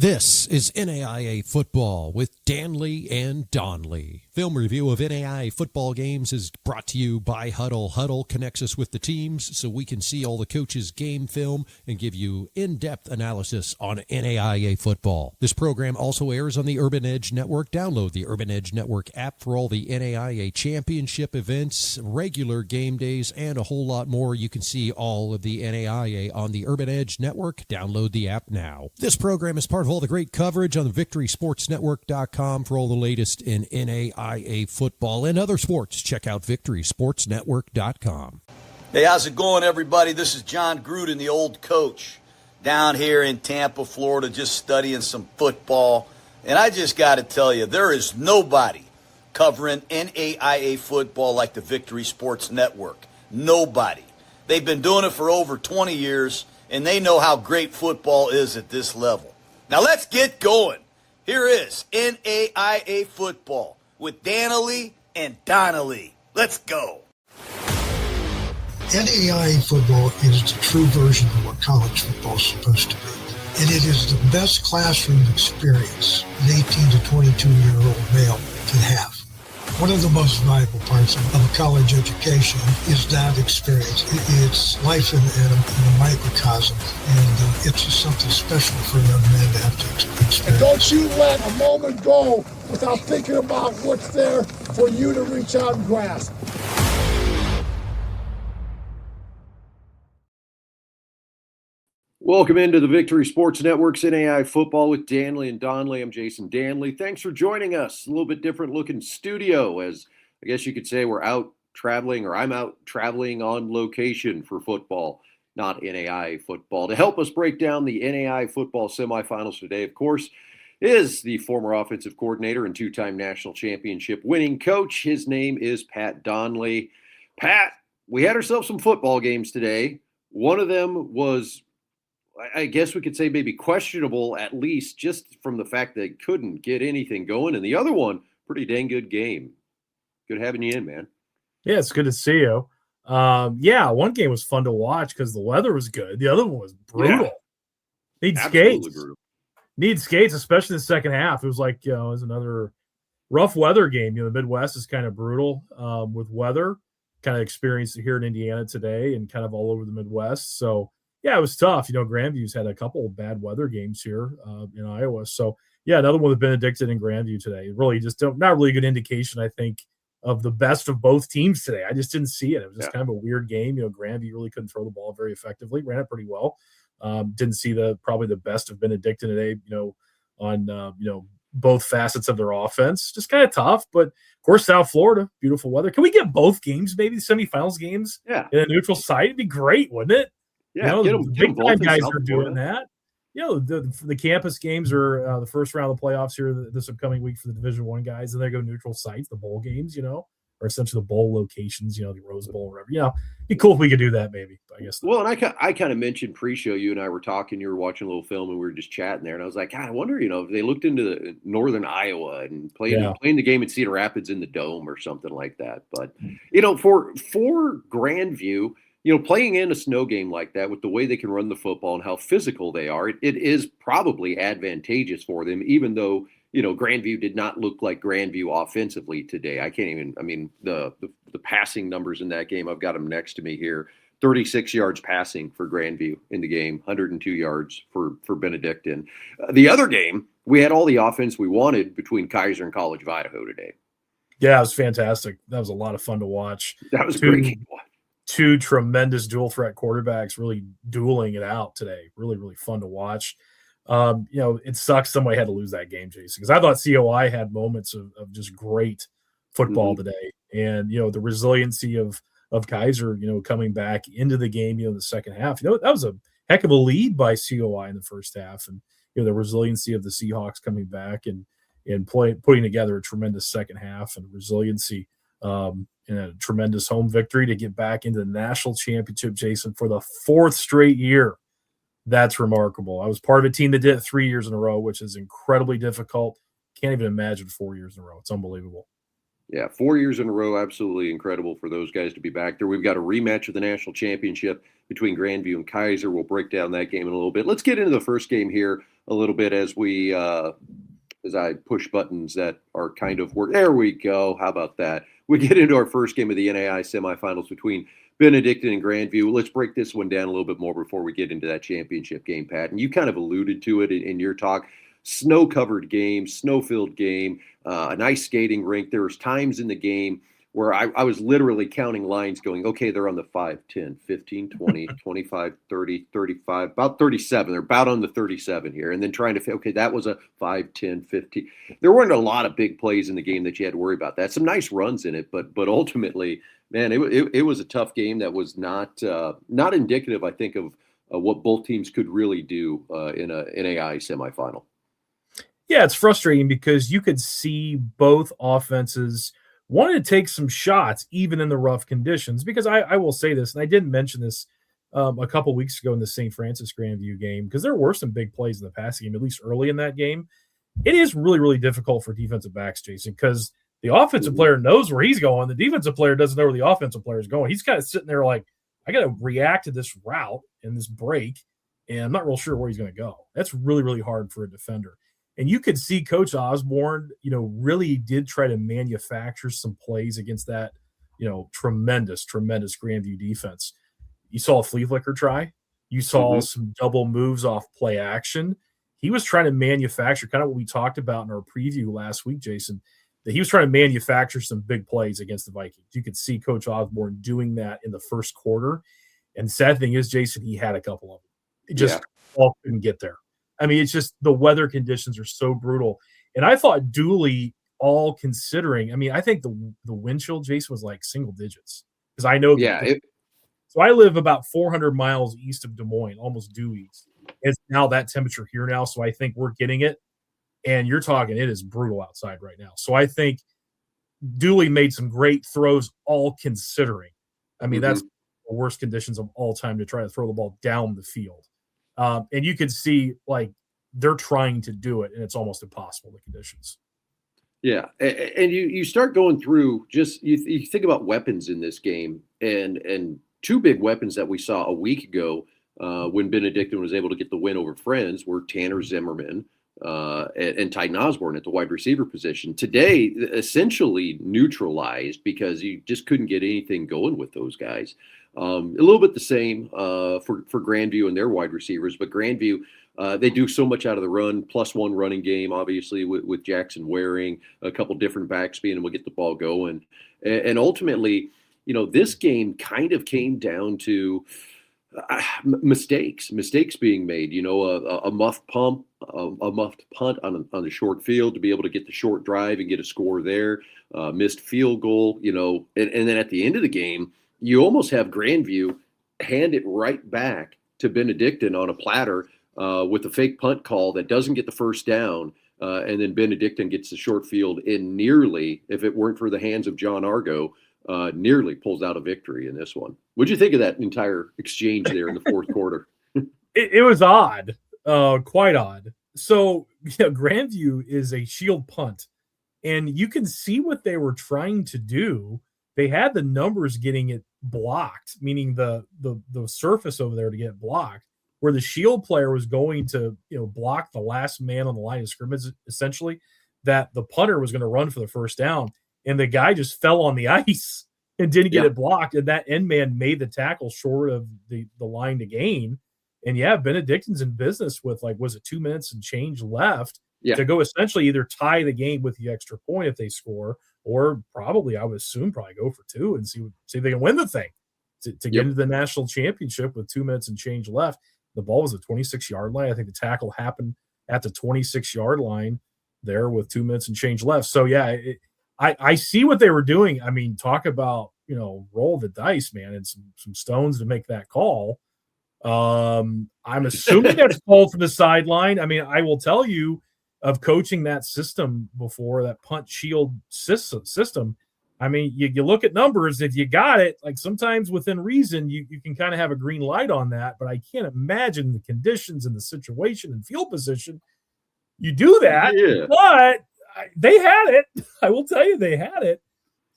This is NAIA Football with Dannelly and Donley. Film review of NAIA football games is brought to you by Huddle. Huddle connects us with the teams so we can see all the coaches' game film and give you in-depth analysis on NAIA football. This program also airs on the Urban Edge Network. Download the Urban Edge Network app for all the NAIA championship events, regular game days, and a whole lot more. You can see all of the NAIA on the Urban Edge Network. Download the app now. This program is part of all the great coverage on the VictorySportsNetwork.com for all the latest in NAIA football and other sports. Check out VictorySportsNetwork.com. Hey, how's it going, everybody? This is John Gruden, the old coach, down here in Tampa, Florida, just studying some football. And I just got to tell you, there is nobody covering NAIA football like the Victory Sports Network. Nobody. They've been doing it for over 20 years, and they know how great football is at this level. Now let's get going. Here is NAIA football with Dannelly and Donley. Let's go. NAIA football is the true version of what college football is supposed to be. And it is the best classroom experience an 18 to 22-year-old male can have. One of the most valuable parts of a college education is that experience. It's life in a microcosm, and it's just something special for a young man to have to experience. And don't you let a moment go without thinking about what's there for you to reach out and grasp. Welcome into the Victory Sports Network's NAIA Football with Dannelly and Donley. I'm Jason Dannelly. Thanks for joining us. A little bit different looking studio, as I guess you could say we're out traveling, or I'm out traveling on location for football, not NAIA football. To help us break down the NAIA football semifinals today, of course, is the former offensive coordinator and two-time national championship winning coach. His name is Pat Donley. Pat, we had ourselves some football games today. One of them was, I guess we could say, maybe questionable, at least just from the fact that they couldn't get anything going. And the other one, pretty dang good game. Good having you in, man. Yeah, it's good to see you. One game was fun to watch because the weather was good. The other one was brutal. Yeah, Need skates. Brutal. Need skates, especially the second half. It was like, it was another rough weather game. The Midwest is kind of brutal with weather. Kind of experienced it here in Indiana today and kind of all over the Midwest. So, yeah, it was tough. Grandview's had a couple of bad weather games here in Iowa. So, yeah, another one with Benedictine and Grandview today. Really just not really a good indication, I think, of the best of both teams today. I just didn't see it. It was just kind of a weird game. Grandview really couldn't throw the ball very effectively, ran it pretty well. Didn't see probably the best of Benedictine today, on both facets of their offense. Just kind of tough, but of course, South Florida, beautiful weather. Can we get both games, maybe the semifinals games in a neutral site? It'd be great, wouldn't it? Yeah, the big time guys are doing that. The campus games are the first round of the playoffs here this upcoming week for the Division I guys, and they go neutral sites, the bowl games, or essentially the bowl locations, the Rose Bowl, or whatever. It'd be cool if we could do that, maybe. I guess. Well, and I kind of mentioned pre-show, you and I were talking, you were watching a little film, and we were just chatting there, and I was like, God, I wonder, if they looked into the northern Iowa and playing the game in Cedar Rapids in the Dome or something like that. But for Grandview, playing in a snow game like that with the way they can run the football and how physical they are, it is probably advantageous for them, even though, Grandview did not look like Grandview offensively today. The passing numbers in that game, I've got them next to me here. 36 yards passing for Grandview in the game, 102 yards for Benedictine. The other game, we had all the offense we wanted between Kaiser and College of Idaho today. Yeah, it was fantastic. That was a lot of fun to watch. That was great game to watch. Two tremendous dual threat quarterbacks really dueling it out today. Really, really fun to watch. It sucks somebody had to lose that game, Jason, because I thought COI had moments of just great football today. And, the resiliency of Kaiser, coming back into the game, in the second half. That was a heck of a lead by COI in the first half. And, the resiliency of the Seahawks coming back and putting together a tremendous second half and resiliency and a tremendous home victory to get back into the national championship, Jason, for the fourth straight year. That's remarkable. I was part of a team that did it 3 years in a row, which is incredibly difficult. Can't even imagine 4 years in a row. It's unbelievable. Yeah, 4 years in a row, absolutely incredible for those guys to be back there. We've got a rematch of the national championship between Grandview and Kaiser. We'll break down that game in a little bit. Let's get into the first game here a little bit as I push buttons that are kind of work. There we go. How about that? We get into our first game of the NAIA Semifinals between Benedictine and Grandview. Let's break this one down a little bit more before we get into that championship game, Pat. And you kind of alluded to it in your talk. Snow-covered game, snow-filled game, a nice skating rink. There was times in the game where I was literally counting lines going, okay, they're on the 5, 10, 15, 20, 25, 30, 35, about 37. They're about on the 37 here. And then trying to, okay, that was a 5, 10, 15. There weren't a lot of big plays in the game that you had to worry about. That some nice runs in it, but ultimately, man, it was a tough game that was not indicative, I think, of what both teams could really do in a NAIA semifinal. Yeah, it's frustrating because you could see both offenses wanted to take some shots, even in the rough conditions. Because I will say this, and I didn't mention this a couple weeks ago in the St. Francis Grandview game, because there were some big plays in the passing game, at least early in that game. It is really, really difficult for defensive backs, Jason, because the offensive player knows where he's going. The defensive player doesn't know where the offensive player is going. He's kind of sitting there like, I got to react to this route and this break, and I'm not real sure where he's going to go. That's really, really hard for a defender. And you could see Coach Osborne, really did try to manufacture some plays against that, tremendous Grandview defense. You saw a flea flicker try. You saw some double moves off play action. He was trying to manufacture kind of what we talked about in our preview last week, Jason, that he was trying to manufacture some big plays against the Vikings. You could see Coach Osborne doing that in the first quarter. And the sad thing is, Jason, he had a couple of them. It just all couldn't get there. I mean, it's just the weather conditions are so brutal. And I thought Dooley, all considering, I think the wind chill, Jason, was like single digits. Because I know so I live about 400 miles east of Des Moines, almost due east. It's now that temperature here now, so I think we're getting it. And you're talking, it is brutal outside right now. So I think Dooley made some great throws, all considering. That's the worst conditions of all time to try to throw the ball down the field. And you could see, like, they're trying to do it, and it's almost impossible, the conditions. Yeah, and you start going through just you think about weapons in this game, and two big weapons that we saw a week ago when Benedictine was able to get the win over Friends were Tanner Zimmerman and Titan Osborne at the wide receiver position. Today, essentially neutralized because you just couldn't get anything going with those guys. A little bit the same for Grandview and their wide receivers, but Grandview, they do so much out of the run, +1 running game, obviously, with Jackson Waring, a couple different backs being able to get the ball going. And ultimately, this game kind of came down to mistakes being made, a muffed punt on the short field to be able to get the short drive and get a score there, missed field goal, and then at the end of the game, you almost have Grandview hand it right back to Benedictine on a platter with a fake punt call that doesn't get the first down. And then Benedictine gets the short field and nearly, if it weren't for the hands of John Argo, nearly pulls out a victory in this one. What'd you think of that entire exchange there in the fourth quarter? It was odd, quite odd. So Grandview is a shield punt, and you can see what they were trying to do. They had the numbers getting it blocked, meaning the surface over there to get blocked, where the shield player was going to block the last man on the line of scrimmage, essentially, that the punter was going to run for the first down, and the guy just fell on the ice and didn't get it blocked, and that end man made the tackle short of the line to gain. And Benedictine's in business with, like, was it 2 minutes and change left to go essentially either tie the game with the extra point if they score, or probably, I would assume, go for 2 and see if they can win the thing to get into the national championship with 2 minutes and change left. The ball was at 26-yard line. I think the tackle happened at the 26-yard line there with 2 minutes and change left. So, I see what they were doing. Talk about, roll the dice, man, and some stones to make that call. I'm assuming that's called from the sideline. I will tell you, of coaching that system before, that punt shield system, you look at numbers. If you got it, like, sometimes within reason, you can kind of have a green light on that. But I can't imagine the conditions and the situation and field position. You do that, but they had it. I will tell you, they had it.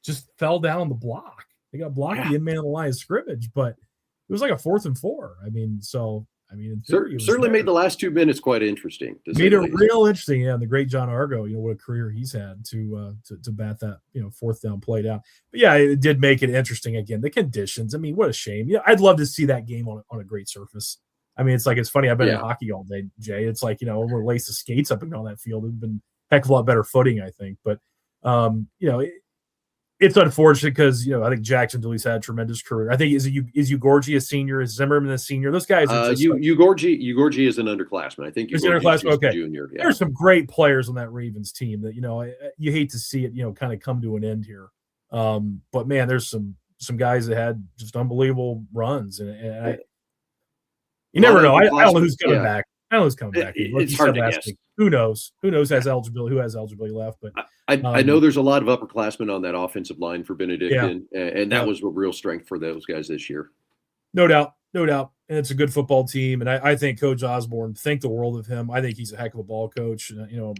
Just fell down the block. They got blocked the in man on the line of scrimmage, but it was like a 4th and 4. So I mean, in theory, certainly made the last 2 minutes quite interesting. Made it real interesting. Yeah, and the great John Argo, what a career he's had to bat that fourth down play down. But yeah, it did make it interesting again. The conditions. I mean, what a shame. Yeah, I'd love to see that game on a great surface. I mean, it's funny. I've been in hockey all day, Jay. It's like we're lace the skates up and down that field. It'd been a heck of a lot better footing, I think. But it's unfortunate because I think Jackson Dooley's had a tremendous career. I think is Ugorji a senior? Is Zimmerman a senior? Those guys are just Ugorji is an underclassman. I think he's an underclassman. Okay, junior. Yeah. There's some great players on that Ravens team that you hate to see it kind of come to an end here. But man, there's some guys that had just unbelievable runs, and you never know. I don't know who's coming back. I don't know who's coming back. It's hard to guess. Who knows? Who has eligibility? Who has eligibility left? But I know there's a lot of upperclassmen on that offensive line for Benedictine, and that was a real strength for those guys this year. No doubt. And it's a good football team, and I think Coach Osborne, think the world of him. I think he's a heck of a ball coach.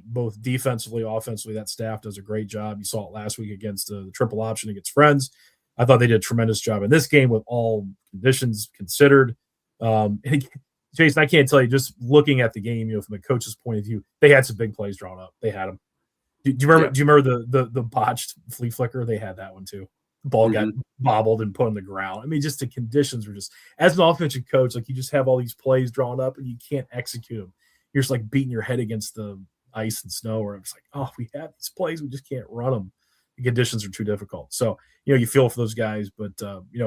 Both defensively, offensively, that staff does a great job. You saw it last week against the triple option against Friends. I thought they did a tremendous job in this game with all conditions considered. Jason, I can't tell you, just looking at the game, from a coach's point of view, they had some big plays drawn up. They had them. Do you remember? Do you remember the botched flea flicker? They had that one too. The ball got bobbled and put on the ground. I mean, just the conditions were just, as an offensive coach, you just have all these plays drawn up and you can't execute them. You're just beating your head against the ice and snow, or it's we have these plays, we just can't run them. The conditions are too difficult. So you feel for those guys, but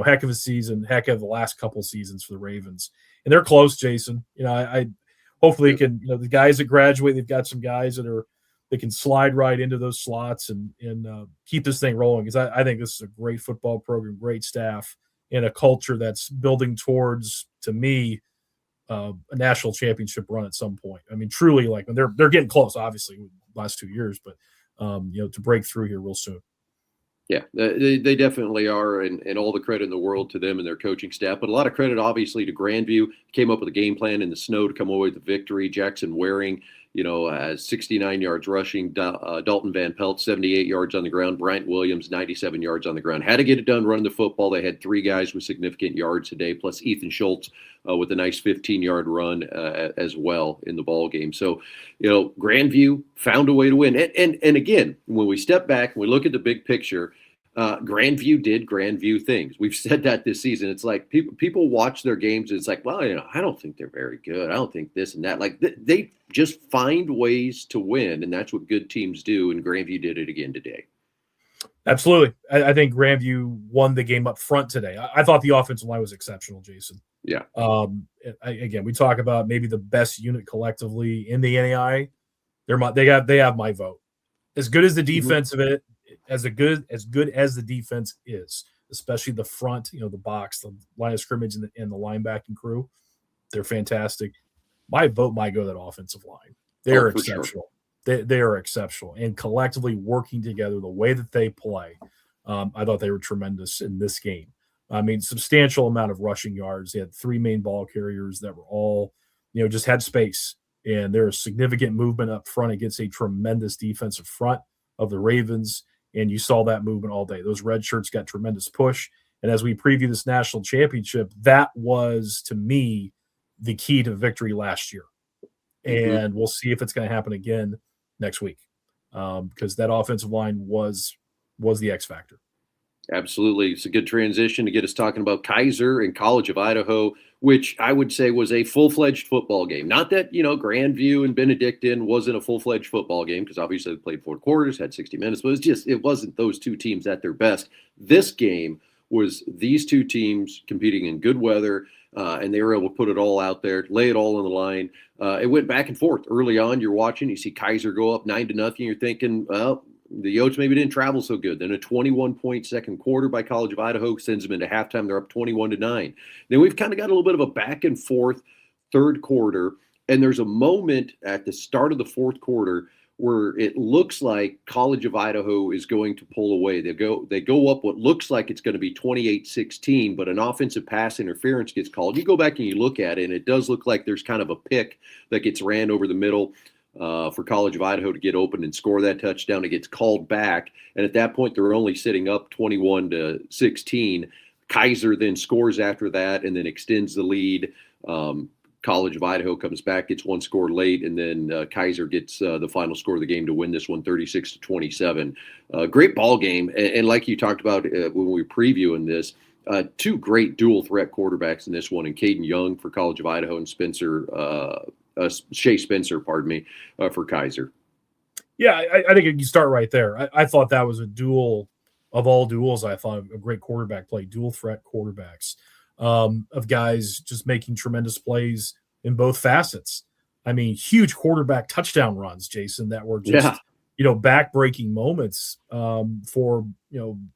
heck of a season, heck of the last couple seasons for the Ravens. And they're close, Jason. I hopefully can, the guys that graduate, they've got some guys that can slide right into those slots and keep this thing rolling. Because I think this is a great football program, great staff, and a culture that's building towards, to me, a national championship run at some point. I mean, truly, they're getting close, obviously, with the last 2 years, but to break through here real soon. Yeah, they definitely are, and all the credit in the world to them and their coaching staff. But a lot of credit, obviously, to Grandview. Came up with a game plan in the snow to come away with the victory. Jackson Waring, has 69 yards rushing. Dalton Van Pelt, 78 yards on the ground. Bryant Williams, 97 yards on the ground. Had to get it done running the football. They had 3 guys with significant yards today, plus Ethan Schultz with a nice 15-yard run as well in the ball game. So, Grandview found a way to win. And again, when we step back and we look at the big picture, Grandview did Grandview things. We've said that this season. It's like people watch their games. And it's like, well, I don't think they're very good. I don't think this and that. They just find ways to win, and that's what good teams do. And Grandview did it again today. Absolutely. I think Grandview won the game up front today. I thought the offensive line was exceptional, Jason. Yeah. Again, we talk about maybe the best unit collectively in the NAIA. They have my vote. As good as the defense of it, as good as the defense is, especially the front, the box, the line of scrimmage, and the linebacking crew, they're fantastic. My vote might go to that offensive line. They are exceptional. Sure. They are exceptional, and collectively working together the way that they play, I thought they were tremendous in this game. I mean, substantial amount of rushing yards. They had 3 main ball carriers that were all, just had space, and there was significant movement up front against a tremendous defensive front of the Ravens. And you saw that movement all day. Those red shirts got tremendous push. And as we preview this national championship, that was, to me, the key to victory last year. And we'll see if it's going to happen again next week, because that offensive line was the X factor. Absolutely. It's a good transition to get us talking about Kaiser and College of Idaho, which I would say was a full-fledged football game. Not that, Grandview and Benedictine wasn't a full-fledged football game, because obviously they played 4 quarters, had 60 minutes, but it wasn't those 2 teams at their best. This game was these 2 teams competing in good weather, and they were able to put it all out there, lay it all on the line. It went back and forth. Early on, you're watching, you see Kaiser go up 9-0. You're thinking, well, the Yotes maybe didn't travel so good. Then a 21-point second quarter by College of Idaho sends them into halftime. They're up 21-9. Then we've kind of got a little bit of a back and forth third quarter, and there's a moment at the start of the fourth quarter where it looks like College of Idaho is going to pull away. They go up what looks like it's going to be 28-16, but an offensive pass interference gets called. You go back and you look at it, and it does look like there's kind of a pick that gets ran over the middle for College of Idaho to get open and score that touchdown. It gets called back, and at that point they're only sitting up 21-16. Kaiser then scores after that and then extends the lead. College of Idaho comes back, gets one score late, and then Kaiser gets the final score of the game to win this one 36-27. Great ball game. And like you talked about when we were previewing this, two great dual threat quarterbacks in this one, and Caden Young for College of Idaho and Shea Spencer, for Kaiser. Yeah, I think you start right there. I thought that was a duel of all duels. I thought a great quarterback play, dual threat quarterbacks of guys just making tremendous plays in both facets. I mean, huge quarterback touchdown runs, Jason, that were just back-breaking moments for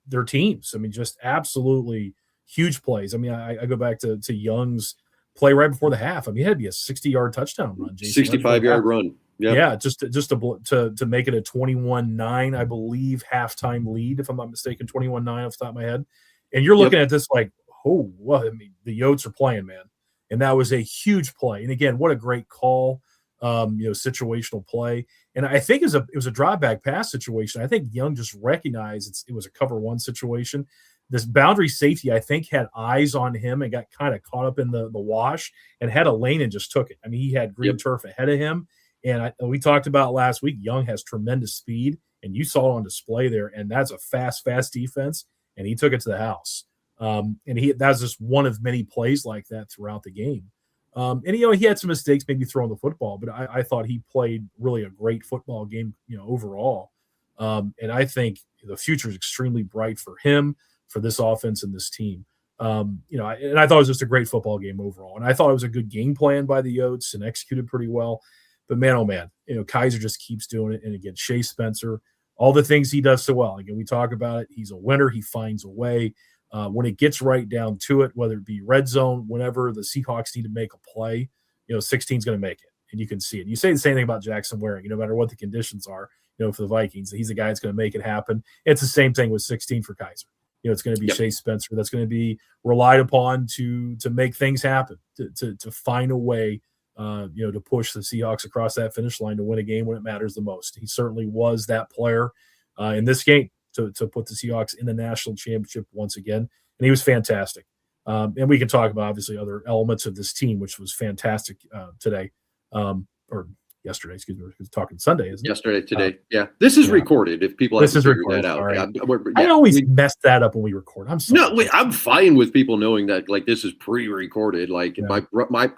their teams. I mean, just absolutely huge plays. I mean, I go back to Young's play right before the half. I mean, it had to be a 60-yard touchdown run, Jason. 65-yard run. Yeah, just to make it a 21-9, I believe, halftime lead, if I'm not mistaken, 21-9 off the top of my head. And you're looking at this like, oh, well, I mean, the Yotes are playing, man. And that was a huge play. And again, what a great call, situational play. And I think it was a drop back pass situation. I think Young just recognized it was a cover one situation. This boundary safety, I think, had eyes on him and got kind of caught up in the wash and had a lane and just took it. I mean, he had green turf ahead of him. And we talked about last week, Young has tremendous speed, and you saw it on display there. And that's a fast defense, and he took it to the house. And that's just one of many plays like that throughout the game. And he had some mistakes, maybe throwing the football, but I thought he played really a great football game, overall. And I think the future is extremely bright for him, for this offense and this team. And I thought it was just a great football game overall. And I thought it was a good game plan by the Yotes and executed pretty well. But man, oh man, Kaiser just keeps doing it. And again, Shea Spencer, all the things he does so well. Again, we talk about it. He's a winner. He finds a way. When it gets right down to it, whether it be red zone, whenever the Seahawks need to make a play, 16 is going to make it. And you can see it. You say the same thing about Jackson Waring, no matter what the conditions are, for the Vikings. He's the guy that's going to make it happen. It's the same thing with 16 for Kaiser. It's going to be Shea Spencer that's going to be relied upon to make things happen, to find a way to push the Seahawks across that finish line to win a game when it matters the most. He certainly was that player in this game to put the Seahawks in the national championship once again. And he was fantastic. And we can talk about, obviously, other elements of this team, which was fantastic today, or yesterday, excuse me. We're talking Sunday, isn't it? Yesterday, today. This is recorded if people haven't figured that out. Right. I always mess that up when we record. I'm sorry. No, I'm fine with people knowing that, like, this is pre-recorded. Like,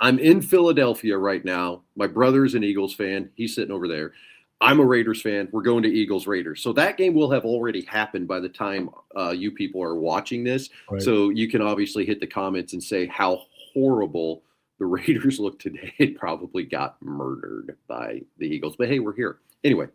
I'm in Philadelphia right now. My brother's an Eagles fan. He's sitting over there. I'm a Raiders fan. We're going to Eagles-Raiders. So that game will have already happened by the time you people are watching this. Right. So you can obviously hit the comments and say how horrible the Raiders look today. It probably got murdered by the Eagles. But, hey, we're here. Anyway,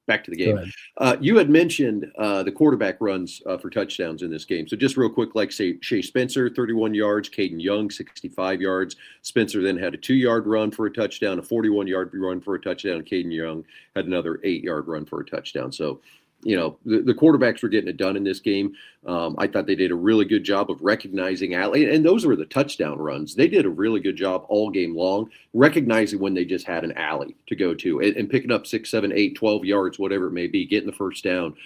back to the game. You had mentioned the quarterback runs for touchdowns in this game. So just real quick, like, say, Shea Spencer, 31 yards, Caden Young, 65 yards. Spencer then had a 2-yard run for a touchdown, a 41-yard run for a touchdown. Caden Young had another 8-yard run for a touchdown. So, the quarterbacks were getting it done in this game. I thought they did a really good job of recognizing alley, and those were the touchdown runs. They did a really good job all game long, recognizing when they just had an alley to go to and picking up 6, 7, 8, 12 yards, whatever it may be, getting the first down.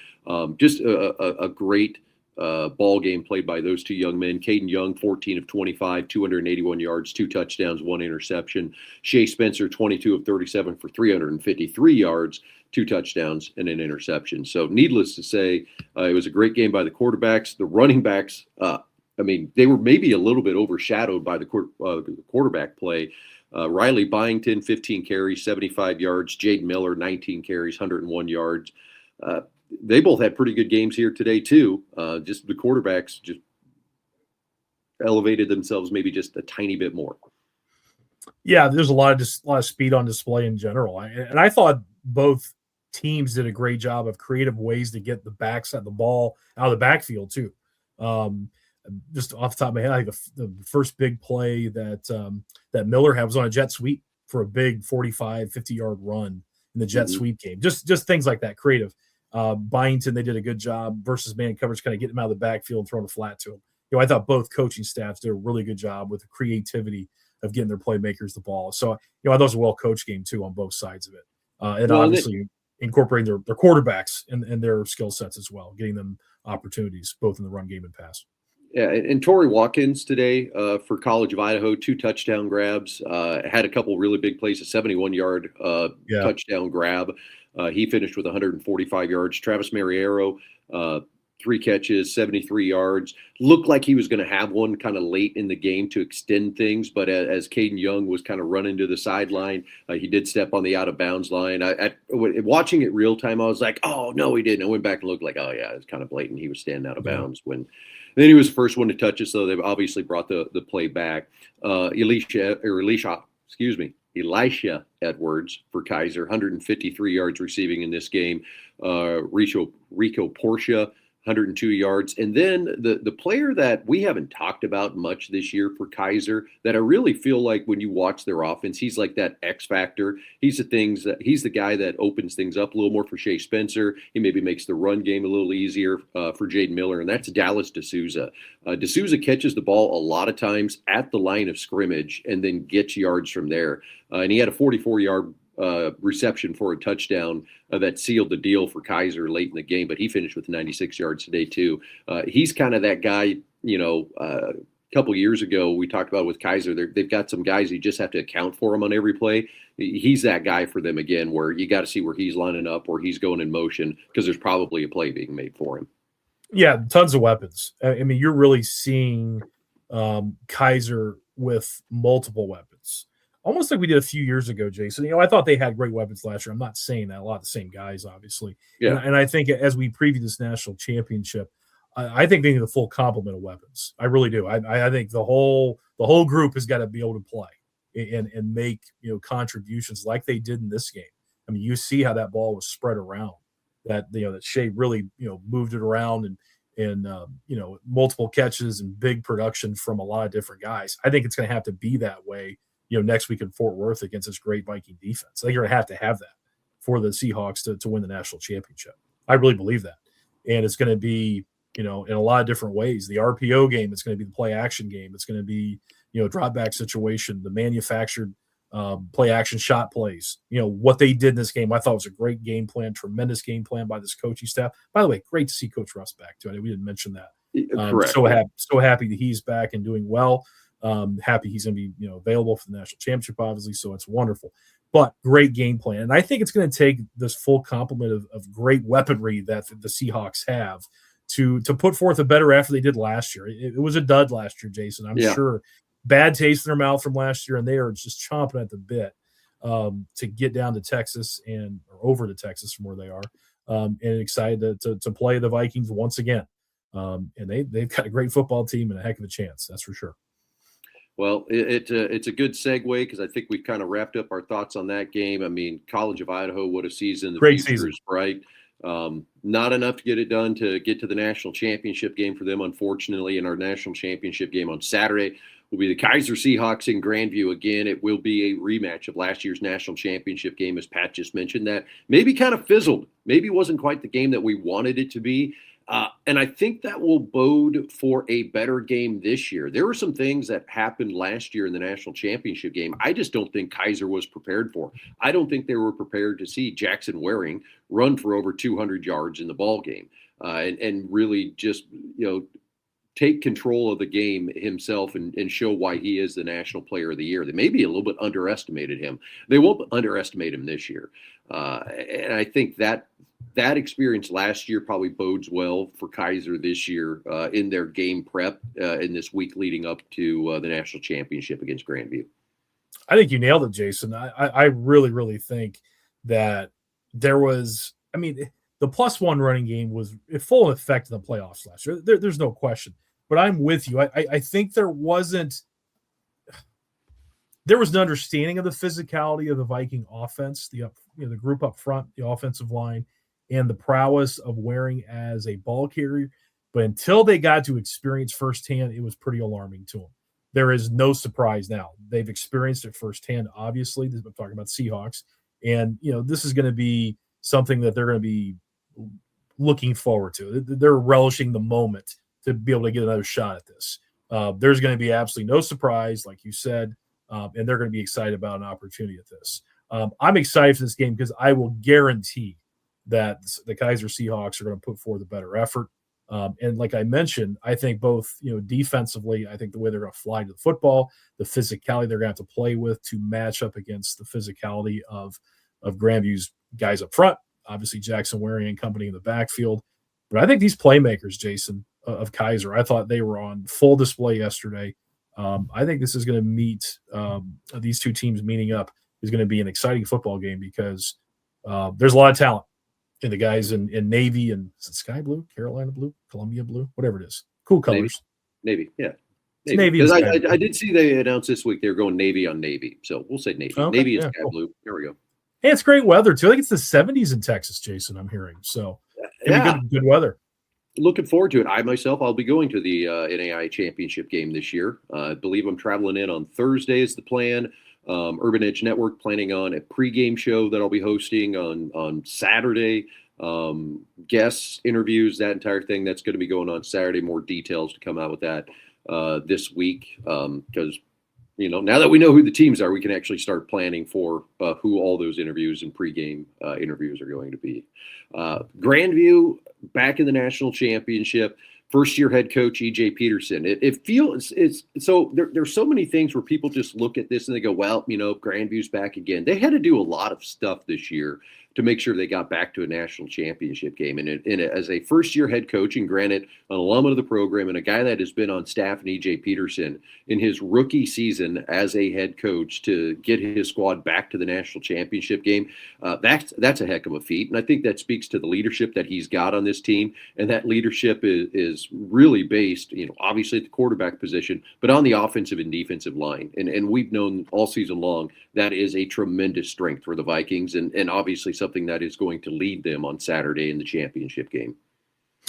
Just a great ball game played by those two young men. Caden Young, 14 of 25, 281 yards, 2 touchdowns, 1 interception. Shea Spencer, 22 of 37 for 353 yards, 2 touchdowns, and an interception. So needless to say, it was a great game by the quarterbacks. The running backs, they were maybe a little bit overshadowed by the quarterback play. Riley Byington, 15 carries, 75 yards. Jaden Miller, 19 carries, 101 yards. They both had pretty good games here today, too. Just the quarterbacks just elevated themselves maybe just a tiny bit more. Yeah, there's a lot of speed on display in general. And I thought both teams did a great job of creative ways to get the backside the ball out of the backfield, too. Just off the top of my head, I think the first big play that Miller had was on a jet sweep for a big 45, 50-yard run in the jet sweep game. Just things like that, creative. Byington, they did a good job versus man coverage, kind of getting him out of the backfield and throwing a flat to him. I thought both coaching staffs did a really good job with the creativity of getting their playmakers the ball. So, I thought it was a well-coached game, too, on both sides of it. And obviously incorporating their quarterbacks and their skill sets as well, getting them opportunities both in the run game and pass. Yeah, and Torrey Watkins today for College of Idaho, 2 touchdown grabs, had a couple really big plays, a 71-yard touchdown grab. He finished with 145 yards. Travis Mariero, 3 catches, 73 yards. Looked like he was going to have one kind of late in the game to extend things, but as Caden Young was kind of running to the sideline, he did step on the out-of-bounds line. Watching it real time, I was like, oh, no, he didn't. I went back and looked like, oh, yeah, it's kind of blatant. He was standing out of bounds when – then he was the first one to touch it, so they've obviously brought the play back. Elisha Edwards for Kaiser, 153 yards receiving in this game. Rico Portia, 102 yards. And then the player that we haven't talked about much this year for Kaiser, that I really feel like when you watch their offense, he's like that X factor. He's the guy that opens things up a little more for Shea Spencer. He maybe makes the run game a little easier for Jaden Miller, and that's Dallas D'Souza. D'Souza catches the ball a lot of times at the line of scrimmage and then gets yards from there. And he had a 44-yard reception for a touchdown that sealed the deal for Kaiser late in the game, but he finished with 96 yards today too. He's kind of that guy, a couple years ago we talked about with Kaiser, they've got some guys you just have to account for him on every play. He's that guy for them again, where you got to see where he's lining up, where he's going in motion, because there's probably a play being made for him. Yeah, tons of weapons. I mean, you're really seeing Kaiser with multiple weapons. Almost like we did a few years ago, Jason. I thought they had great weapons last year. I'm not saying that. A lot of the same guys, obviously. Yeah. And I think as we preview this national championship, I think they need a full complement of weapons. I really do. I think the whole group has got to be able to play and make contributions like they did in this game. I mean, you see how that ball was spread around. That that Shea really moved it around and multiple catches and big production from a lot of different guys. I think it's going to have to be that way. Next week in Fort Worth against this great Viking defense. I think you're going to have that for the Seahawks to win the national championship. I really believe that. And it's going to be, in a lot of different ways. The RPO game, it's going to be the play action game. It's going to be, drop back situation, the manufactured play action shot plays. What they did in this game, I thought was a great game plan, tremendous game plan by this coaching staff. By the way, great to see Coach Russ back too. I know we didn't mention that. Correct. So happy that he's back and doing well. Happy he's going to be available for the national championship, obviously, so it's wonderful. But great game plan, and I think it's going to take this full complement of great weaponry that the Seahawks have to put forth a better effort they did last year. It was a dud last year, Jason. I'm sure bad taste in their mouth from last year, and they are just chomping at the bit to get down to Texas or over to Texas from where they are, and excited to play the Vikings once again. And they've got a great football team and a heck of a chance, that's for sure. Well, it's a good segue because I think we've kind of wrapped up our thoughts on that game. I mean, College of Idaho, what a season. Great season. Is bright. Not enough to get it done to get to the national championship game for them, unfortunately. And our national championship game on Saturday will be the Kaiser Seahawks in Grandview again. It will be a rematch of last year's national championship game, as Pat just mentioned, that maybe kind of fizzled. Maybe wasn't quite the game that we wanted it to be. And I think that will bode for a better game this year. There were some things that happened last year in the national championship game I just don't think Kaiser was prepared for. I don't think they were prepared to see Jackson Waring run for over 200 yards in the ball game and really just, take control of the game himself and show why he is the National Player of the Year. They maybe a little bit underestimated him. They won't underestimate him this year. And I think that experience last year probably bodes well for Kaiser this year in their game prep in this week leading up to the national championship against Grandview. I think you nailed it, Jason. I really, really think that there was, the +1 running game was full effect in the playoffs last year. There's no question. But I'm with you. I think there was an understanding of the physicality of the Viking offense, the group up front, the offensive line, and the prowess of Waring as a ball carrier. But until they got to experience firsthand, it was pretty alarming to them. There is no surprise now. They've experienced it firsthand, obviously. I'm talking about Seahawks. And, this is going to be something that they're going to be looking forward to. They're relishing the moment to be able to get another shot at this. There's going to be absolutely no surprise, like you said, and they're going to be excited about an opportunity at this. I'm excited for this game because I will guarantee that the Kaiser Seahawks are going to put forth a better effort. And like I mentioned, I think both, defensively, I think the way they're going to fly to the football, the physicality they're going to have to play with to match up against the physicality of Grandview's guys up front, obviously Jackson Waring and company in the backfield. But I think these playmakers, Jason, of Kaiser, I thought they were on full display yesterday. I think this is going to meet these two teams meeting up is going to be an exciting football game because there's a lot of talent in the guys in Navy and is it sky blue, Carolina blue, Columbia blue, whatever it is. Cool colors. Navy, yeah. Navy. Because I did see they announced this week they were going Navy on Navy. So we'll say Navy. Okay, Navy is sky blue. Here we go. Hey, it's great weather, too. I think it's the 70s in Texas, Jason, I'm hearing. So good weather. Looking forward to it. I myself, I'll be going to the NAIA Championship game this year. I believe I'm traveling in on Thursday is the plan. Urban Edge Network planning on a pregame show that I'll be hosting on Saturday. Guests, interviews, that entire thing that's going to be going on Saturday. More details to come out with that this week because now that we know who the teams are, we can actually start planning for who all those interviews and pregame interviews are going to be. Grandview back in the national championship. First-year head coach E.J. Peterson. It feels it's so there's so many things where people just look at this and they go, well, Grandview's back again. They had to do a lot of stuff this year to make sure they got back to a national championship game. And as a first-year head coach, and granted, an alum of the program and a guy that has been on staff in E.J. Peterson in his rookie season as a head coach to get his squad back to the national championship game, that's a heck of a feat. And I think that speaks to the leadership that he's got on this team. And that leadership is really based, obviously at the quarterback position, but on the offensive and defensive line. And we've known all season long that is a tremendous strength for the Vikings and obviously something that is going to lead them on Saturday in the championship game.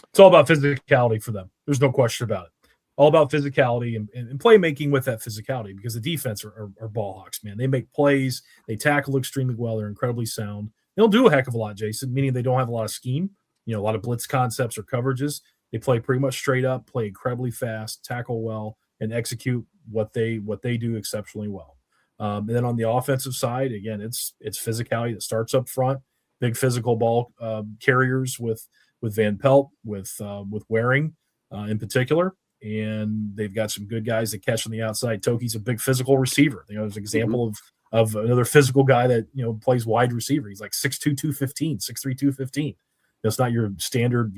It's all about physicality for them. There's no question about it. All about physicality and playmaking with that phicality because the defense are ball hawks, man. They make plays. They tackle extremely well. They're incredibly sound. They don't do a heck of a lot, Jason, meaning they don't have a lot of scheme, a lot of blitz concepts or coverages. They play pretty much straight up, play incredibly fast, tackle well, and execute what they do exceptionally well. And then on the offensive side, again, it's physicality that starts up front, big physical ball carriers with Van Pelt, with Waring in particular, and they've got some good guys that catch on the outside. Toki's a big physical receiver. There's an example of another physical guy that plays wide receiver. He's like 6'2", 215, 6'3", 215. That's not your standard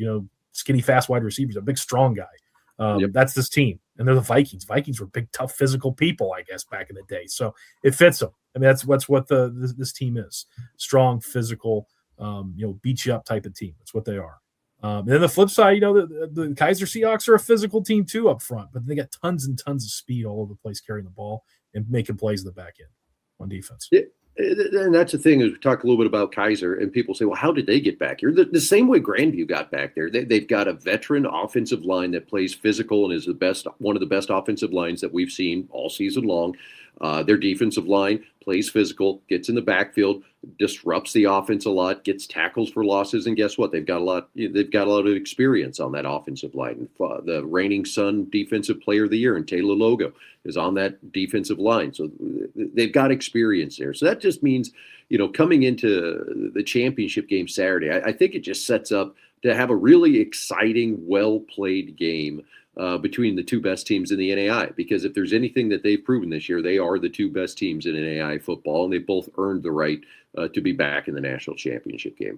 skinny, fast wide receiver. He's a big, strong guy. That's this team. And they're the Vikings. Vikings were big, tough, physical people, I guess, back in the day. So it fits them. I mean, that's what this team is. Strong, physical, beat you up type of team. That's what they are. And then the flip side, the Kaiser Seahawks are a physical team too up front, but they got tons and tons of speed all over the place carrying the ball and making plays in the back end on defense. Yeah. And that's the thing is we talk a little bit about Kaiser and people say, well, how did they get back here? The same way Grandview got back there. They've got a veteran offensive line that plays physical and is one of the best offensive lines that we've seen all season long. Their defensive line plays physical, gets in the backfield, disrupts the offense a lot, gets tackles for losses, and guess what? They've got a lot of experience on that offensive line. The reigning Sun Defensive Player of the Year, and Taylor Logo, is on that defensive line. So they've got experience there. So that just means, coming into the championship game Saturday, I think it just sets up to have a really exciting, well-played game between the two best teams in the NAIA, because if there's anything that they've proven this year, they are the two best teams in NAIA football, and they both earned the right to be back in the national championship game.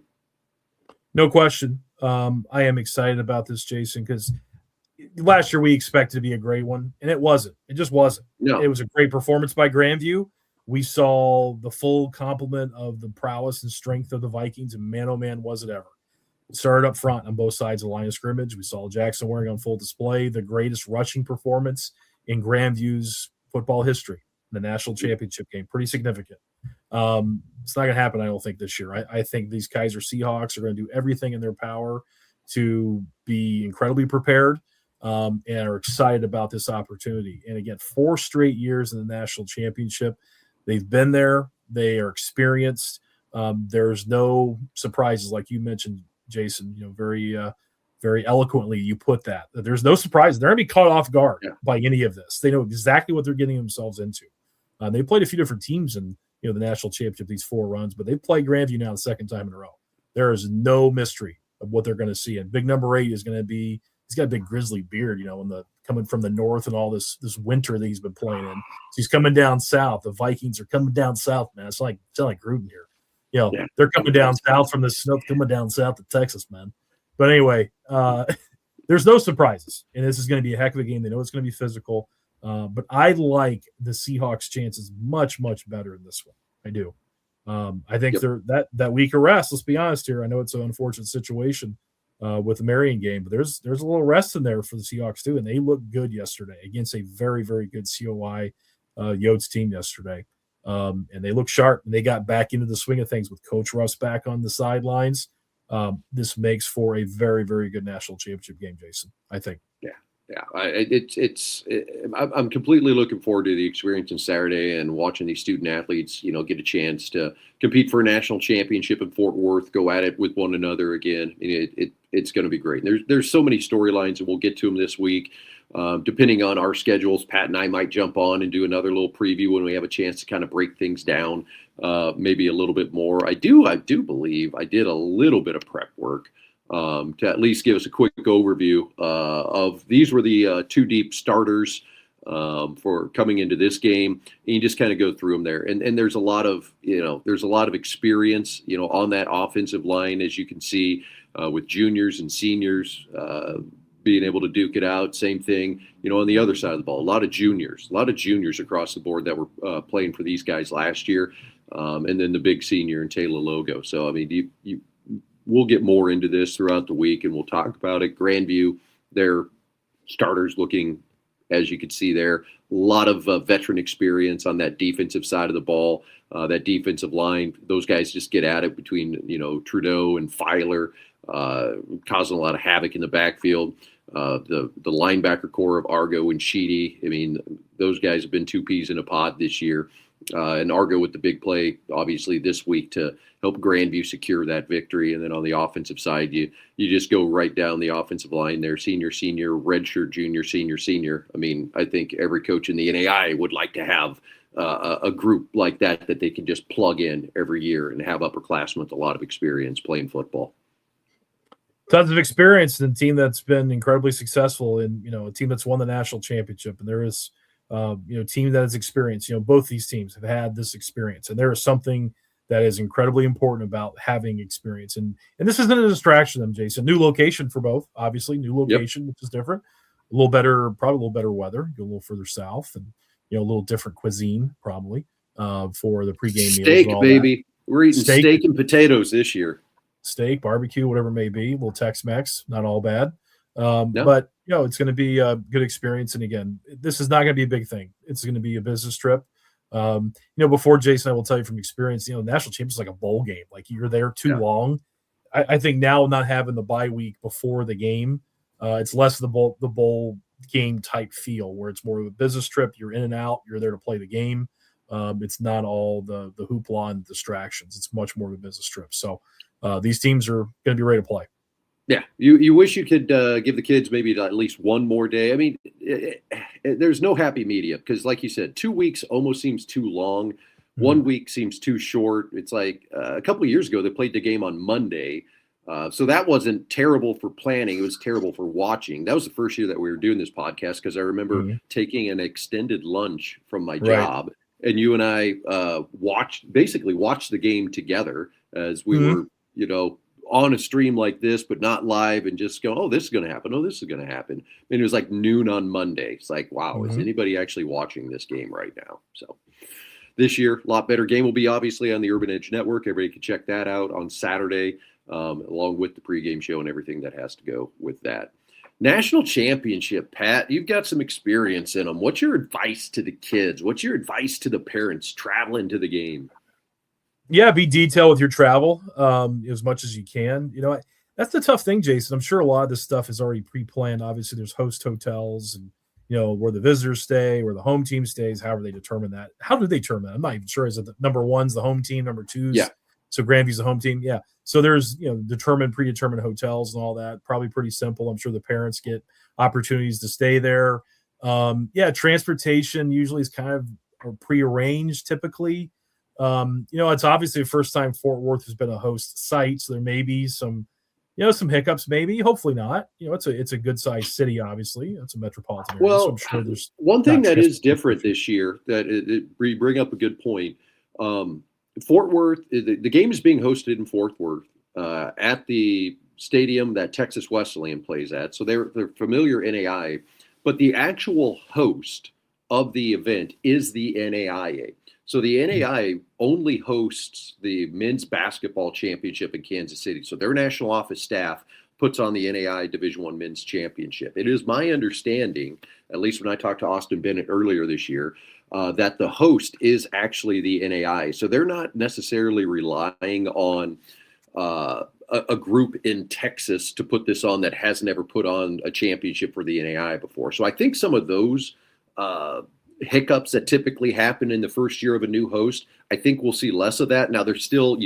No question. I am excited about this, Jason, because last year we expected to be a great one, and it wasn't. It just wasn't. No. It was a great performance by Grandview. We saw the full complement of the prowess and strength of the Vikings, and man, oh man, was it ever. It started up front on both sides of the line of scrimmage. We saw Jackson Waring on full display, the greatest rushing performance in Grandview's football history, the national championship game. Pretty significant. It's not going to happen, I don't think, this year. I think these Kaiser Seahawks are going to do everything in their power to be incredibly prepared and are excited about this opportunity. And again, 4 straight years in the national championship. They've been there. They are experienced. There's no surprises, like you mentioned, Jason, very eloquently you put that. There's no surprise. They're going to be caught off guard by any of this. They know exactly what they're getting themselves into. They played a few different teams in the national championship, these 4 runs, but they've played Grandview now the second time in a row. There is no mystery of what they're going to see. And big number 8 is going to be he's got a big grizzly beard, coming from the north and all this winter that he's been playing in. So he's coming down south. The Vikings are coming down south, man. It's like Gruden here. They're coming down south from the snow, coming down south to Texas, man. But anyway, there's no surprises, and this is going to be a heck of a game. They know it's going to be physical, but I like the Seahawks' chances much, much better in this one. I do. I think they're that week of rest. Let's be honest here. I know it's an unfortunate situation with the Marion game, but there's a little rest in there for the Seahawks too, and they looked good yesterday against a very, very good COI Yotes team yesterday. And they look sharp, and they got back into the swing of things with Coach Russ back on the sidelines. This makes for a very, very good national championship game, Jason, I think. I'm completely looking forward to the experience on Saturday and watching these student athletes, get a chance to compete for a national championship in Fort Worth, go at it with one another again. It's going to be great. There's so many storylines, and we'll get to them this week. Depending on our schedules, Pat and I might jump on and do another little preview when we have a chance to kind of break things down, maybe a little bit more. I do believe I did a little bit of prep work to at least give us a quick overview of these were the two deep starters for coming into this game. And you just kind of go through them there. And there's a lot of, experience, on that offensive line, as you can see with juniors and seniors being able to duke it out. Same thing, on the other side of the ball, a lot of juniors across the board that were playing for these guys last year. And then the big senior in Taylor Logo. So, I mean, we'll get more into this throughout the week, and we'll talk about it. Grandview, their starters looking, as you can see there, a lot of veteran experience on that defensive side of the ball, that defensive line. Those guys just get at it between, Trudeau and Filer, causing a lot of havoc in the backfield. The linebacker core of Argo and Sheedy, I mean, those guys have been two peas in a pod this year. And Argo with the big play, obviously, this week to help Grandview secure that victory. And then on the offensive side, you just go right down the offensive line there, senior, redshirt, junior, senior. I mean, I think every coach in the NAIA would like to have a group like that they can just plug in every year and have upperclassmen with a lot of experience playing football. Tons of experience in a team that's been incredibly successful, and a team that's won the national championship. And there is team that has experience. Both these teams have had this experience, and there is something that is incredibly important about having experience. And this isn't a distraction to them, Jason. New location for both, obviously, which is different. A little better, probably a little better weather. Go a little further south, and a little different cuisine probably for the pregame meals. Steak, baby. That. We're eating steak and potatoes this year. Steak, barbecue, whatever it may be. A little Tex-Mex, not all bad. But it's going to be a good experience. And again, this is not going to be a big thing. It's going to be a business trip. Before, Jason, I will tell you from experience, national championship is like a bowl game. Like, you're there too long. I think now, not having the bye week before the game, it's less of the bowl game type feel, where it's more of a business trip. You're in and out. You're there to play the game. It's not all the hoopla and distractions. It's much more of a business trip. So these teams are going to be ready to play. Yeah, you wish you could give the kids maybe at least one more day. I mean, there's no happy medium because, like you said, 2 weeks almost seems too long. 1 week seems too short. It's like a couple of years ago, they played the game on Monday. So that wasn't terrible for planning. It was terrible for watching. That was the first year that we were doing this podcast because I remember taking an extended lunch from my job. And you and I watched the game together as we were, on a stream like this, but not live, and just go, oh, this is going to happen. Oh, this is going to happen. And it was like noon on Monday. It's like, wow, is anybody actually watching this game right now? So this year, a lot better game will be obviously on the Urban Edge Network. Everybody can check that out on Saturday, along with the pregame show and everything that has to go with that. National championship, Pat, you've got some experience in them. What's your advice to the kids? What's your advice to the parents traveling to the game? Yeah, be detailed with your travel as much as you can. That's the tough thing, Jason. I'm sure a lot of this stuff is already pre-planned. Obviously, there's host hotels and, where the visitors stay, where the home team stays, however they determine that. How do they determine that? I'm not even sure. Is it the number one's the home team, number two's? Yeah. So Grandview's the home team. Yeah. So there's, predetermined hotels and all that. Probably pretty simple. I'm sure the parents get opportunities to stay there. Transportation usually is kind of prearranged typically. It's obviously the first time Fort Worth has been a host site, so there may be some some hiccups maybe. Hopefully not. It's a good sized city. Obviously, it's a metropolitan area. Well, so I'm sure there's one thing that is different this year that we bring up a good point. Fort Worth, the game is being hosted in Fort Worth at the stadium that Texas Wesleyan plays at. So they're familiar NAIA, but the actual host of the event is the NAIA. So the NAIA only hosts the men's basketball championship in Kansas City. So their national office staff puts on the NAIA Division I men's championship. It is my understanding, at least when I talked to Austin Bennett earlier this year, that the host is actually the NAIA. So they're not necessarily relying on a group in Texas to put this on that has never put on a championship for the NAIA before. So I think some of those hiccups that typically happen in the first year of a new host, I think we'll see less of that. Now you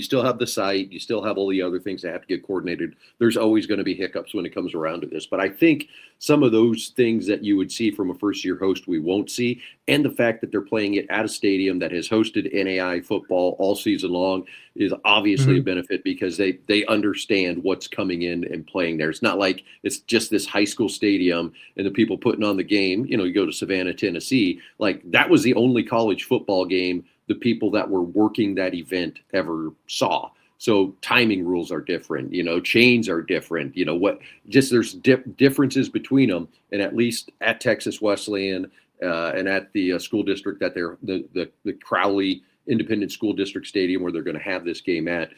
still have the site, you still have all the other things that have to get coordinated. There's always going to be hiccups when it comes around to this, but I think some of those things that you would see from a first year host, we won't see. And the fact that they're playing it at a stadium that has hosted NAIA football all season long is obviously a benefit because they understand what's coming in and playing there. It's not like it's just this high school stadium and the people putting on the game. You go to Savannah, Tennessee, like that was the only college football game the people that were working that event ever saw. So timing rules are different, chains are different, there's differences between them. And at least at Texas Wesleyan and at the school district that they're the Crowley Independent School District Stadium where they're going to have this game at,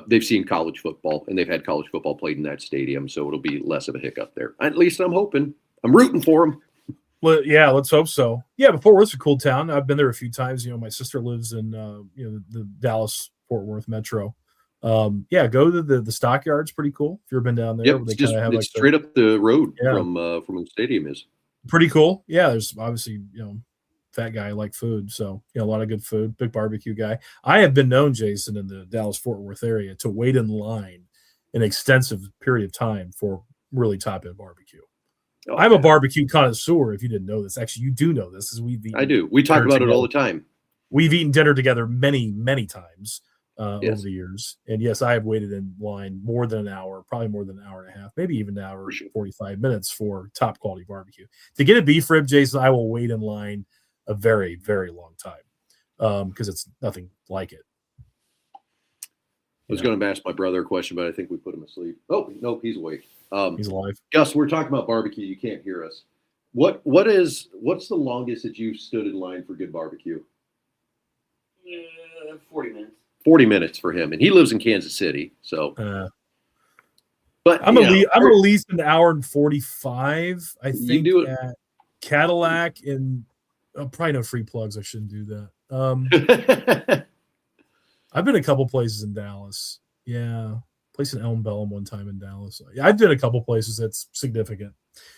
they've seen college football and they've had college football played in that stadium. So it'll be less of a hiccup there. At least I'm hoping. I'm rooting for them. Well, yeah, let's hope so. Yeah, but Fort Worth's a cool town. I've been there a few times. My sister lives in the Dallas Fort Worth metro. Go to the Stockyard's pretty cool. If you've ever been down there, it's straight up the road from where the stadium is. Pretty cool. Yeah, there's obviously fat guy like food, so a lot of good food. Big barbecue guy. I have been known, Jason, in the Dallas Fort Worth area to wait in line an extensive period of time for really top end barbecue. I'm a barbecue connoisseur. If you didn't know this, actually, you do know this. I do. We talk about it all the time. We've eaten dinner together many, many times over the years. And yes, I have waited in line more than an hour, probably more than an hour and a half, maybe even an hour, 45 minutes for top quality barbecue. To get a beef rib, Jason, I will wait in line a very, very long time because it's nothing like it. I was going to ask my brother a question, but I think we put him asleep. Oh, nope, he's awake. He's alive. Gus, we're talking about barbecue. You can't hear us. What's the longest that you've stood in line for good barbecue? 40 minutes. 40 minutes for him, and he lives in Kansas City. So, but I'm at least an hour and 45. I think you do it at Cadillac, and probably no free plugs. I shouldn't do that. I've been a couple places in Dallas. Yeah. Place in Elm Bellum one time in Dallas. I've been a couple places that's significant.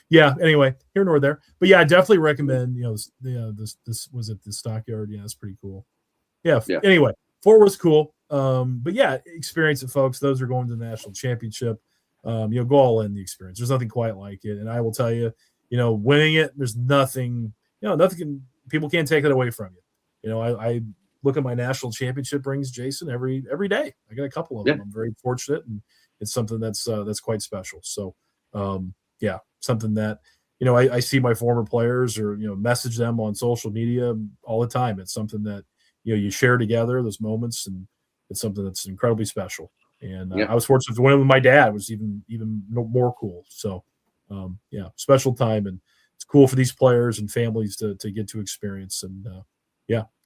Yeah. Anyway, here nor there, but yeah, I definitely recommend. This was at the Stockyard. Yeah, it's pretty cool. Yeah. Anyway, Fort Worth's cool. But yeah, experience it, folks. Those are going to the national championship. Go all in the experience. There's nothing quite like it, and I will tell you, winning it. There's nothing. People can't take that away from you. I look at my national championship rings, Jason, every day. I got a couple of them. I'm very fortunate, and it's something that's quite special. So, something that I see my former players or message them on social media all the time. It's something that you share together, those moments, and it's something that's incredibly special. And I was fortunate to win it with my dad. It was even more cool. So, special time, and it's cool for these players and families to get to experience. And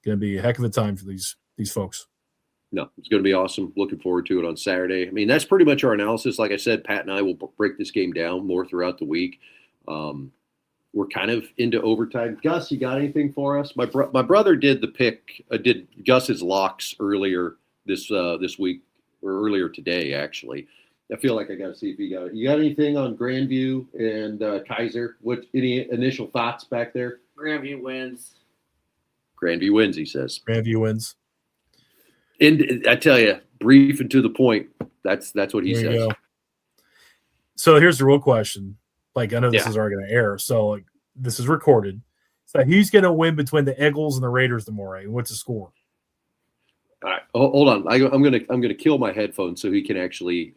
going to be a heck of a time for these folks. No, it's going to be awesome. Looking forward to it on Saturday. I mean, that's pretty much our analysis. Like I said, Pat and I will break this game down more throughout the week. We're kind of into overtime. Gus, you got anything for us? My brother did the pick, did Gus's locks earlier this week, or earlier today, actually. I feel like I got to see if you got it. You got anything on Grandview and Kaiser? Any initial thoughts back there? Grandview wins. Grandview wins, he says. Grandview wins. And I tell you, brief and to the point. That's what he says. So here's the real question. Like, I know this is already going to air, so like this is recorded. So who's going to win between the Eagles and the Raiders tomorrow? What's the score? All right, hold on. I'm gonna kill my headphones so he can actually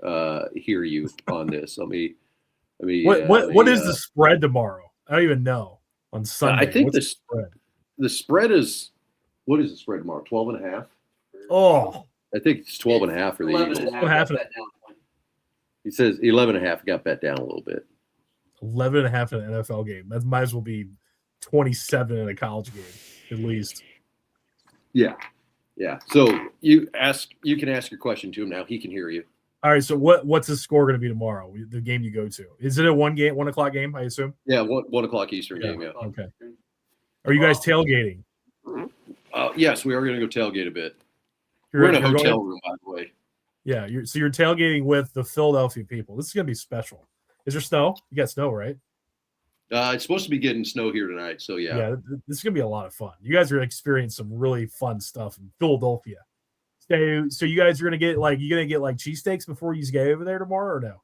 hear you on this. Let me. What is the spread tomorrow? I don't even know. On Sunday, I think what's the spread is, what is the spread tomorrow? 12.5. Oh, I think it's 12.5 for the Eagles. What happened? He says 11.5 got bet down a little bit. 11.5 in an NFL game. That might as well be 27 in a college game, at least. Yeah. So you can ask your question to him now. He can hear you. All right. So what's the score going to be tomorrow? The game you go to? Is it a 1 o'clock game? I assume. Yeah, 1 o'clock Eastern game. Yeah. Okay. Are you guys tailgating? Yes, we are going to go tailgate a bit. We're in a hotel room, by the way. Yeah. You're tailgating with the Philadelphia people. This is going to be special. Is there snow? You got snow, right? It's supposed to be getting snow here tonight, so yeah. Yeah, this is gonna be a lot of fun. You guys are gonna experience some really fun stuff in Philadelphia. So you guys are gonna get like cheesesteaks before you go over there tomorrow, or no?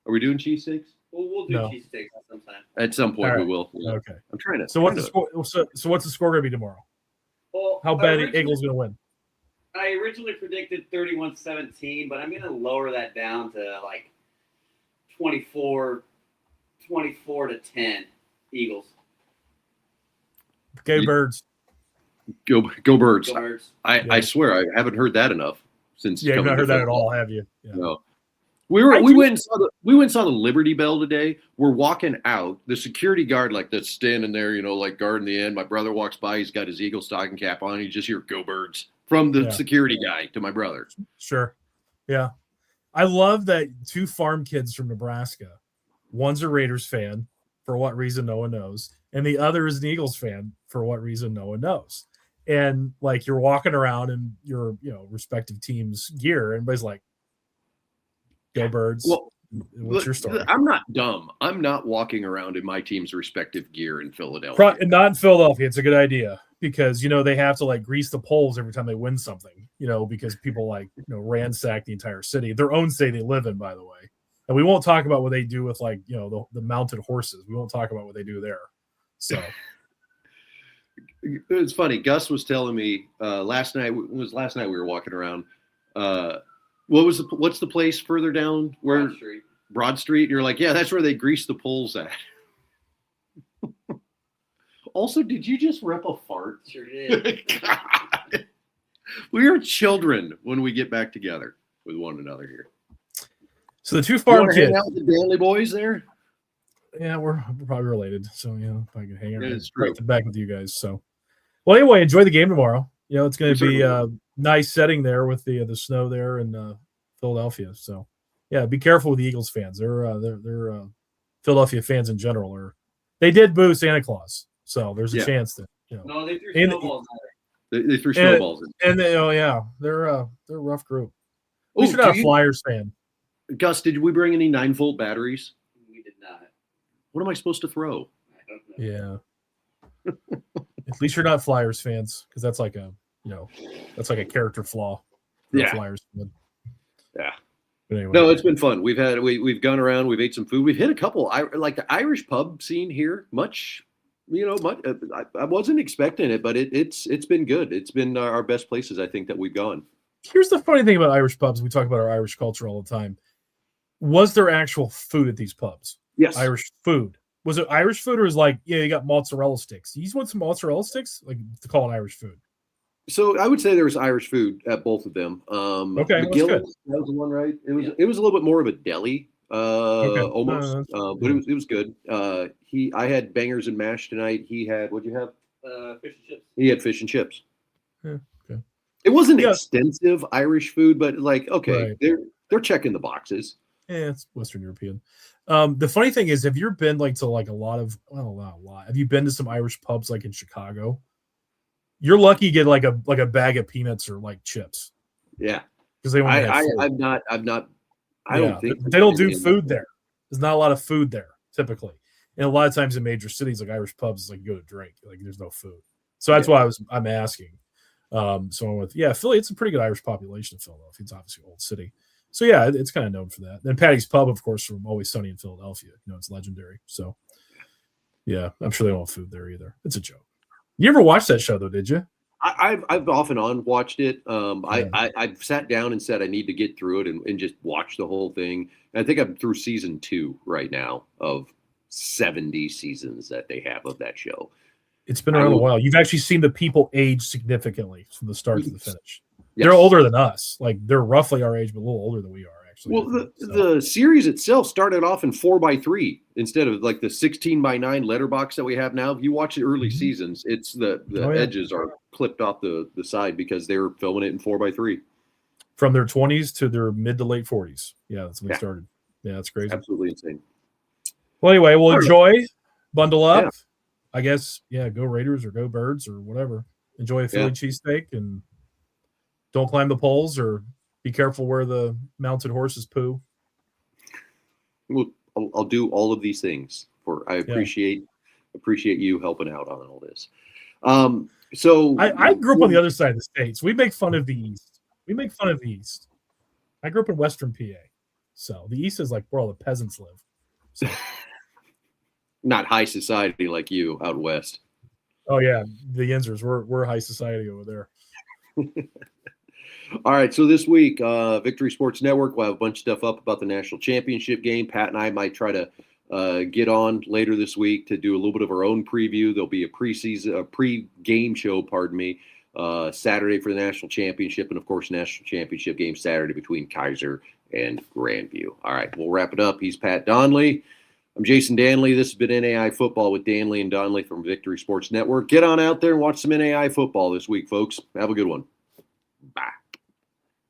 Are we doing cheesesteaks? We'll do cheesesteaks sometime. At some point, we will. Yeah. Okay. I'm trying to. So what's the score? So what's the score gonna be tomorrow? Well, how bad are Eagles gonna win? I originally predicted 31-17, but I'm gonna lower that down to like 24 to 10 Eagles. Go Birds. Go Birds. Go Birds. I swear I haven't heard that enough since. Yeah, you've not heard that at all, have you? Yeah. No. We went and saw the Liberty Bell today. We're walking out. The security guard that's standing there, like guarding the end. My brother walks by. He's got his Eagle stocking cap on. You just hear "Go Birds" from the security guy to my brother. Sure. Yeah. I love that 2 farm kids from Nebraska. One's a Raiders fan, for what reason no one knows, and the other is an Eagles fan, for what reason no one knows. And you're walking around in your respective teams' gear, and everybody's like, "Go Birds!" Well, what's your story? I'm not dumb. I'm not walking around in my team's respective gear in Philadelphia. Not in Philadelphia. It's a good idea because they have to grease the poles every time they win something. Because people ransack the entire city, their own city they live in, by the way. And we won't talk about what they do with the mounted horses. We won't talk about what they do there. So it's funny. Gus was telling me last night. It was last night we were walking around. What's the place further down where Broad Street? And you're like, yeah, that's where they grease the poles at. Also, did you just rip a fart? Sure did. God. We are children when we get back together with one another here. So the 2 farm kids. Hang out with the Dannelly boys there? Yeah, we're probably related. So, if I can hang out back with you guys. So, well, anyway, enjoy the game tomorrow. It's going to be a nice setting there with the snow there in Philadelphia. So, yeah, be careful with the Eagles fans. They're Philadelphia fans in general. They did boo Santa Claus. So there's a chance that, No, they threw snowballs at it. They threw snowballs in. And they're a rough group. At least you're not a Flyers fan. Gus, did we bring any 9-volt batteries? We did not. What am I supposed to throw? I don't know. Yeah. At least you're not Flyers fans, because that's like a character flaw. Flyers fan. Yeah. But anyway. No, it's been fun. We've gone around. We've ate some food. We've hit a couple. The Irish pub scene here. Much. I wasn't expecting it, but it's been good. It's been our best places, I think, that we've gone. Here's the funny thing about Irish pubs. We talk about our Irish culture all the time. Was there actual food at these pubs? Yes. Irish food. Was it Irish food, or was you got mozzarella sticks? You just want some mozzarella sticks, to call it Irish food? So I would say there was Irish food at both of them. Okay, that was the one, right? It was a little bit more of a deli, almost, but it was good. I had bangers and mash tonight. He had, what'd you have? Fish and chips. He had fish and chips. Yeah, okay. It wasn't extensive Irish food, but okay, right. They're checking the boxes. Yeah, it's Western European. The funny thing is, have you been to a lot of, well, not a lot. Have you been to some Irish pubs in Chicago? You're lucky you get a bag of peanuts or chips. Yeah, because they won't. I'm not. I don't think they don't do food there. There's not a lot of food there typically, and a lot of times in major cities Irish pubs you go to drink. There's no food, so that's why I'm asking. So I'm with Philly. It's a pretty good Irish population in Philadelphia. It's obviously an old city. So, it's kind of known for that. And Patty's Pub, of course, from Always Sunny in Philadelphia. It's legendary. So, I'm sure they don't have food there either. It's a joke. You ever watched that show, though, did you? I've off and on watched it. I've sat down and said I need to get through it and just watch the whole thing. And I think I'm through season 2 right now of 70 seasons that they have of that show. It's been around a while. You've actually seen the people age significantly from the start to the finish. Yes. They're older than us. Like they're roughly our age, but a little older than we are. Well, the series itself started off in 4x3 instead of like the 16x9 letterbox that we have now. If you watch the early seasons, it's the edges are clipped off the side because they were filming it in 4x3. From their 20s to their mid to late 40s. Yeah, that's when they started. Yeah, that's crazy. Absolutely insane. Well, anyway, we'll enjoy, bundle up. Yeah. I guess, go Raiders or go Birds or whatever. Enjoy a Philly cheesesteak and don't climb the poles or be careful where the mounted horses poo. Well, I'll do all of these things. I appreciate you helping out on all this. So I grew up on the other side of the states. We make fun of the East. I grew up in Western PA, so the East is like where all the peasants live. So. Not high society like you out west. Oh yeah, the Yinzers. We're high society over there. All right, so this week, Victory Sports Network will have a bunch of stuff up about the national championship game. Pat and I might try to get on later this week to do a little bit of our own preview. There'll be a pre-game show, Saturday for the national championship, and of course, national championship game Saturday between Kaiser and Grandview. All right, we'll wrap it up. He's Pat Donnelly. I'm Jason Dannelly. This has been NAIA Football with Dannelly and Donley from Victory Sports Network. Get on out there and watch some NAIA football this week, folks. Have a good one.